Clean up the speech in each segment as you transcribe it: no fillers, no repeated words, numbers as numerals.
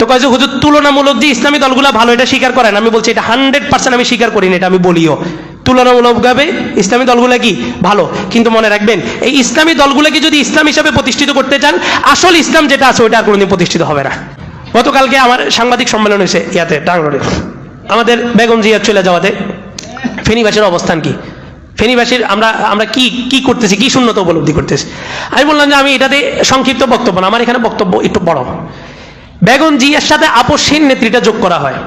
কয় যে হুজুর তুলনামূলক যে ইসলামী দলগুলো ভালো এটা স্বীকার করেন। আমি বলছি এটা 100% আমি স্বীকার করি না, এটা আমি বলিও। তুলনামূলকভাবে ইসলামী দলগুলো কি ভালো, কিন্তু মনে রাখবেন এই ইসলামী দলগুলোকে যদি ইসলাম হিসাবে প্রতিষ্ঠিত করতে চান, আসল ইসলাম যেটা আছে ওইটা আর কোনোদিন প্রতিষ্ঠিত হবে না। গতকালকে আমার সাংবাদিক সম্মেলন হয়েছে ইয়াতে টাঙ্গরে, আমাদের বেগম জিয়ার চলে যাওয়াতে ফেনীবাসীর অবস্থান কি, ফেনীবাসীর আমরা কি কি করতেছি, কি শূন্যতা উপলব্ধি করতেছি। আমি বললাম যে আমি এটাতে সংক্ষিপ্ত বক্তব্য না, আমার এখানে বক্তব্য একটু বড়। বেগম জিয়ার সাথে আপসহীন নেত্রীটা যোগ করা হয়।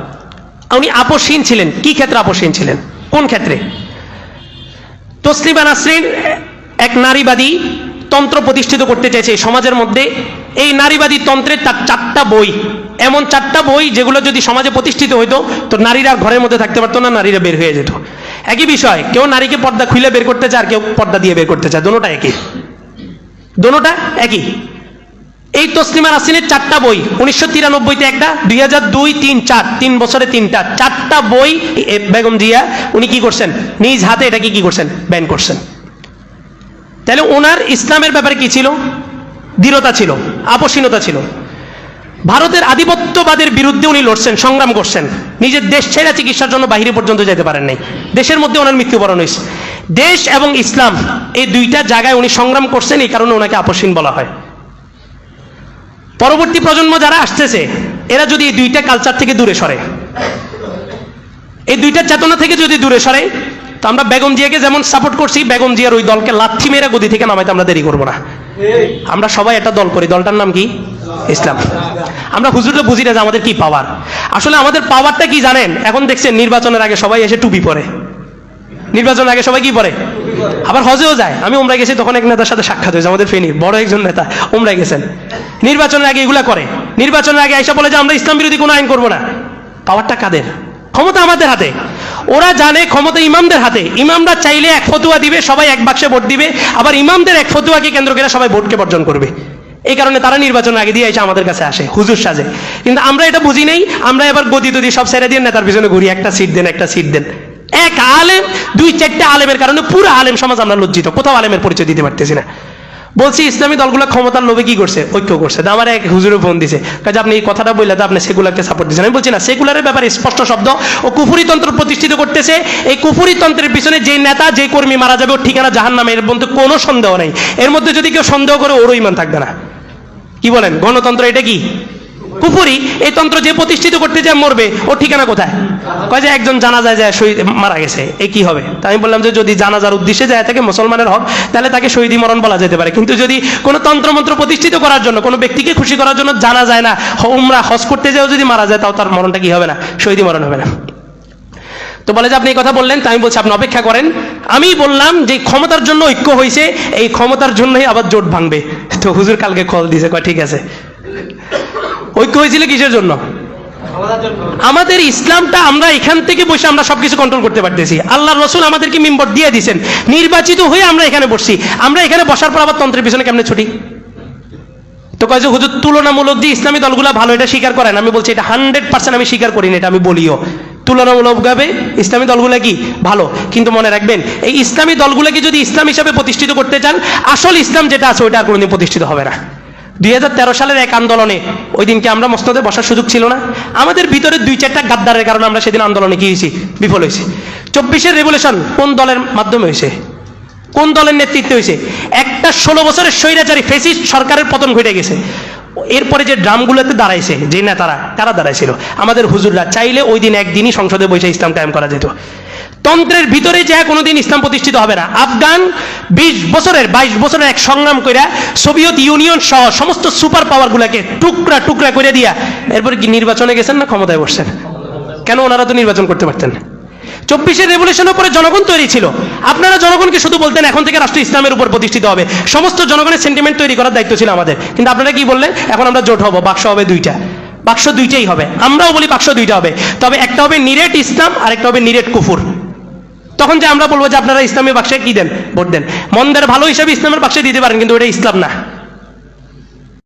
উনি আপসহীন ছিলেন, কি ক্ষেত্রে আপসহীন ছিলেন, কোন ক্ষেত্রে? তসলিমা নাসরিন এক নারীবাদী তন্ত্র প্রতিষ্ঠিত করতে চাইছে এই সমাজের মধ্যে। এই নারীবাদী তন্ত্রের তার 4টা বই, এমন 4টা বই যেগুলো যদি সমাজে প্রতিষ্ঠিত হইতো তো নারীরা ঘরের মধ্যে থাকতে পারতো না, নারীরা বের হয়ে যেত। একই বিষয়, কেউ নারীকে পর্দা খুলে বের করতে চায় আর কেউ পর্দা দিয়ে বের করতে চায়, দোনোটা একই, দোনোটা একই। এই তসলিমা নাসরিনের 4টা বই, 1993-তে একটা, 2002, 3, 4, 3 বছরে 3টা, 4টা বই বেগম জিয়া উনি কি করছেন, নিজ হাতে এটাকে কি করছেন, ব্যান করছেন। তাহলে ওনার ইসলামের ব্যাপারে কি ছিল, দৃঢ়তা ছিল, আপসীনতা ছিল। ভারতের আধিপত্যবাদের বিরুদ্ধে উনি লড়ছেন, সংগ্রাম করছেন, নিজের দেশ ছেড়ে চিকিৎসার জন্য বাইরে পর্যন্ত যেতে পারেন নাই, দেশের মধ্যে ওনার মৃত্যুবরণ হয়েছে। দেশ এবং ইসলাম এই দুইটা জায়গায় উনি সংগ্রাম করছেন, এই কারণে ওনাকে আপসীন বলা হয়। পরবর্তী প্রজন্ম যারা আসতেছে এরা যদি এই দুইটা কালচার থেকে দূরে সরে, এই দুইটা চেতনা থেকে যদি দূরে সরে, তো আমরা বেগম জিয়াকে যেমন সাপোর্ট করছি, বেগম জিয়ার ওই দলকে লাথি মেরে গদি থেকে নামাইতে আমরা দেরি করবো না। আমরা সবাই একটা দল করি, দলটার নাম কি, ইসলাম। আমরা হুজুরটা বুঝি না যে আমাদের কি পাওয়ার, আসলে আমাদের পাওয়ারটা কি জানেন? এখন দেখছেন নির্বাচনের আগে সবাই এসে টুপি পরে, নির্বাচনের আগে সবাই কি পরে, আবার হজেও যায়। আমি উমরায় গেছি, তখন এক নেতার সাথে সাক্ষাৎ হয়েছে, আমাদের ফেনীর বড় একজন নেতা উমরায় গেছেন, নির্বাচনের আগে এগুলা করে, নির্বাচনের আগে এসে বলে যে আমরা ইসলাম বিরোধী কোনো আইন করবো না। পাওয়ারটা কাদের? ক্ষমতা আমাদের হাতে। ওরা জানে ক্ষমতা ইমামদের হাতে, ইমামরা চাইলে এক ফতুয়া দিবে, সবাই এক বাক্সে ভোট দিবে, আবার ইমামদের এক ফতুয়াকে কেন্দ্র করে সবাই ভোটকে বর্জন করবে। এই কারণে তারা নির্বাচনের আগে দিয়ে এসে আমাদের কাছে আসে হুজুর সাজে। কিন্তু আমরা এটা বুঝি নেই, আমরা এবার গদি টদি সব ছেড়ে দিয়ে নেতার পিছনে ঘুরি, একটা সিট দেন, একটা সিট দেন। এক আলেম, 2-4টা আলেমের কারণে পুরো আলেম সমাজ আমরা লজ্জিত, কোথাও আলেমের পরিচয় দিতে পারতেছি না। বলছি ইসলামী দলগুলো ক্ষমতার লোভে কি করছে, ঐক্য করছে। তো আমার এক হুজুরে ফোন দিছে, কাজে আপনি এই কথাটা বললে তো আপনি সেকুলারকে সাপোর্ট দিচ্ছেন। আমি বলছি না, সেকুলারের ব্যাপারে স্পষ্ট শব্দ, ও কুফুরি তন্ত্র প্রতিষ্ঠিত করতেছে। এই কুফুরি তন্ত্রের পিছনে যে নেতা, যে কর্মী মারা যাবে ওর ঠিকানা জাহান্নামে, এর মধ্যে কোনো সন্দেহ নেই। এর মধ্যে যদি কেউ সন্দেহ করে ওরও ঈমান থাকবে না। কি বলেন, গণতন্ত্র এটা কি কুফুরি? এই তন্ত্র যে প্রতিষ্ঠিত করতে যায় মরবে, ওর ঠিকানা কোথায়? কয় যে একজন জানাজায় যায় শহীদ মারা গেছে, এই কি হবে? তাই আমি বললাম যে যদি জানাজার উদ্দেশ্যে যায় থাকে মুসলমানের হক, তাহলে তাকে শহীদি মরণ বলা যেতে পারে। কিন্তু যদি কোনো তন্ত্রমন্ত্র প্রতিষ্ঠিত করার জন্য, কোনো ব্যক্তিকে খুশি করার জন্য জানা যায় না, উমরা হজ করতে যাও যদি মারা যায়, তাও তার মরণটা কি হবে না, শহীদি মরণ হবে না। তো বলে যে আপনি এই কথা বললেন, তাই আমি বলছি আপনি অপেক্ষা করেন। আমি বললাম যে ক্ষমতার জন্য ঐক্য হয়েছে, এই ক্ষমতার জন্যই আবার জোট ভাঙবে। তো হুজুর কালকে কল দিয়েছে, কয় ঠিক আছে। ঐক্য হয়েছিল কিসের জন্য? আমাদের ইসলামটা আমরা এখান থেকে বসে আমরা সবকিছু কন্ট্রোল করতে পারতেছি। আল্লাহ রসুল আমাদেরকে মিম্বর দিয়ে দিয়েছেন, নির্বাচিত হয়ে আমরা এখানে বসছি। আমরা এখানে বসার পর আবার তন্ত্রের পিছনে কেমনে ছুটি? তো কয় যে হুজুর তুলনামূলক যে ইসলামী দলগুলো ভালো এটা স্বীকার করেন। আমি বলছি এটা 100% আমি স্বীকার করি না, এটা আমি বলিও। তুলনামূলকভাবে ইসলামী দলগুলো কি ভালো, কিন্তু মনে রাখবেন এই ইসলামী দলগুলোকে যদি ইসলাম হিসাবে প্রতিষ্ঠিত করতে চান, আসল ইসলাম যেটা আছে ওইটা আর কোনোদিন প্রতিষ্ঠিত হবে না। 2013 সালের এক আন্দোলনে, ওই দিনকে আমরা মসনদে বসার সুযোগ ছিল না, আমাদের ভিতরে 2-4টা গাদ্দারের কারণে আমরা সেদিন আন্দোলনে কি হয়েছি, বিফল হয়েছি। 24-এর রেভলিউশন কোন দলের মাধ্যমে হয়েছে, কোন দলের নেতৃত্বে হয়েছে? একটা 16 বছরের স্বৈরাচারী ফ্যাসিস্ট সরকারের পতন ঘটে গেছে। এরপরে যে ড্রামগুলোতে দাঁড়াইছে যে নেতারা, কারা দাঁড়াইছিল? আমাদের হুজুররা। চাইলে ওই দিন একদিনই সংসদে বসে ইসলাম কায়েম করা যেত। তন্ত্রের ভিতরে যে কোনোদিন ইসলাম প্রতিষ্ঠিত হবে না। আফগান 22 বছরের এক সংগ্রাম করে সোভিয়েত ইউনিয়ন সহ সমস্ত সুপার পাওয়ার গুলাকে টুকরা টুকরা করে দিয়া এরপরে কি নির্বাচনে গেছেন না ক্ষমতায় বসছেন? কেন? ওনারা তো নির্বাচন করতে পারতেন। 24-এর রেভলিউশনের পরে জনগণ তৈরি ছিল। আপনারা জনগণকে শুধু বলতেন এখন থেকে রাষ্ট্র ইসলামের উপর প্রতিষ্ঠিত হবে, সমস্ত জনগণের সেন্টিমেন্ট তৈরি করার দায়িত্ব ছিল আমাদের। কিন্তু আপনারা কি বললেন? এখন আমরা জোট হব, বাক্স হবে 2টা, বাক্স 2টাই হবে। আমরাও বলি বাক্স 2টা হবে, তবে একটা হবে নিরেট ইসলাম আর একটা হবে নিরেট কুফুর। তখন যে আমরা বলবো যে আপনারা ইসলামের বাক্সে কি দেন, ভোট দেন, মন্দের ভালো হিসাবে ইসলামের বাক্সে দিতে পারেন, কিন্তু ওটা ইসলাম না।